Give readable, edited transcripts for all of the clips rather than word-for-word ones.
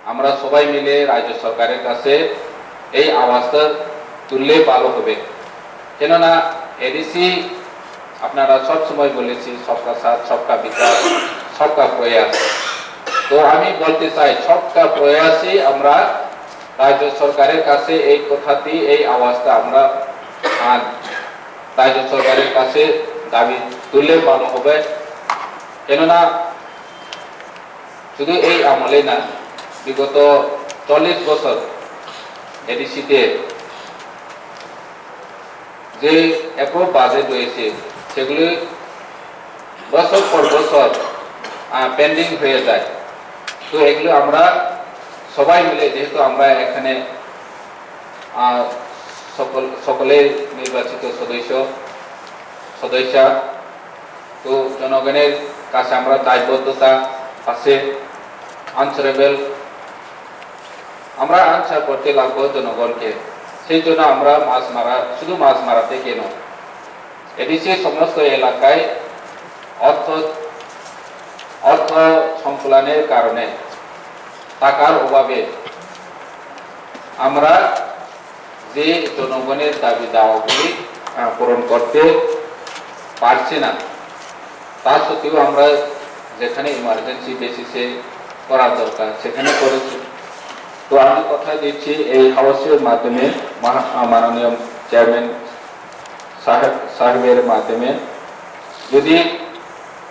আমরা সবাই মিলে রাজ্য সরকারের কাছে এই আওয়াজটা তুললে ভালো হবে। কেননা এডিসি আপনারা সবসময় বলেছি সবকা সাথ সবকা বিকাশ সবকা প্রয়াস। তো আমি বলতে চাই সবকা প্রয়াসই আমরা রাজ্য সরকারের কাছে এই কথাটি এই আওয়াজটা আমরা রাজ্য সরকারের কাছে দাবি তুললে ভালো হবে। কেননা শুধু এই আমলে না, বিগত 40 বছর এডিসিতে যে অ্যাপ্রুভ বাজেট রয়েছে সেগুলি বছর পর বছর পেন্ডিং হয়ে যায়। তো এগুলো আমরা সবাই মিলে, যেহেতু আমরা এখানে সকলে নির্বাচিত সদস্য, তো জনগণের কাছে আমরা দায়বদ্ধতা আছে, আনসারেবল, আমরা আনসার করতে লাগবো জনগণকে। সেই জন্য আমরা শুধু মাছ মারাতে কেন, এডিসি সমস্ত এলাকায় অর্থ সংকুলনের কারণে টাকার অভাবে আমরা যে জনগণের দাবি দাওয়াগুলি পূরণ করতে পারছি না, তা সত্ত্বেও আমরা যেখানে ইমার্জেন্সি বেসিসে করার দরকার সেখানে করেছি। তো আমি কথা দিচ্ছি এই হাউসের মাধ্যমে মাননীয় চেয়ারম্যান সাহেবের মাধ্যমে যদি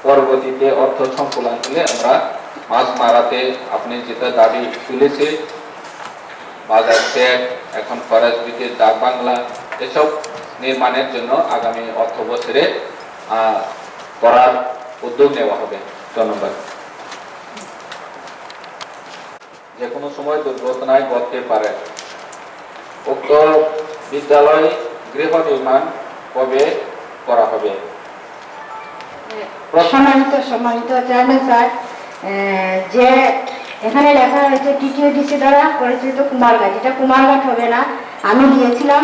পরবর্তীতে অর্থ সংকুলন হলে আমরা মাছ মারাতে আপনি যেটা দাবি তুলেছে, বাজার সেট, এখন ফরেস্ট ব্রিজের ডাক বাংলা, এসব নির্মাণের জন্য আগামী অর্থ বছরে করার উদ্যোগ নেওয়া হবে। ধন্যবাদ। যে কোনো সময় দুর্ঘটনায় ঘটতে পারে। উক্ত বিদ্যালয় গৃহ নির্মাণ কবে করা হবে? সম্মানিত চেয়ারম্যান স্যার, যে এখানে লেখা হয়েছে টিটিডিসি দ্বারা পরিচালিত কুমারঘাট, এটা কুমারঘাট হবে না। আমি গিয়েছিলাম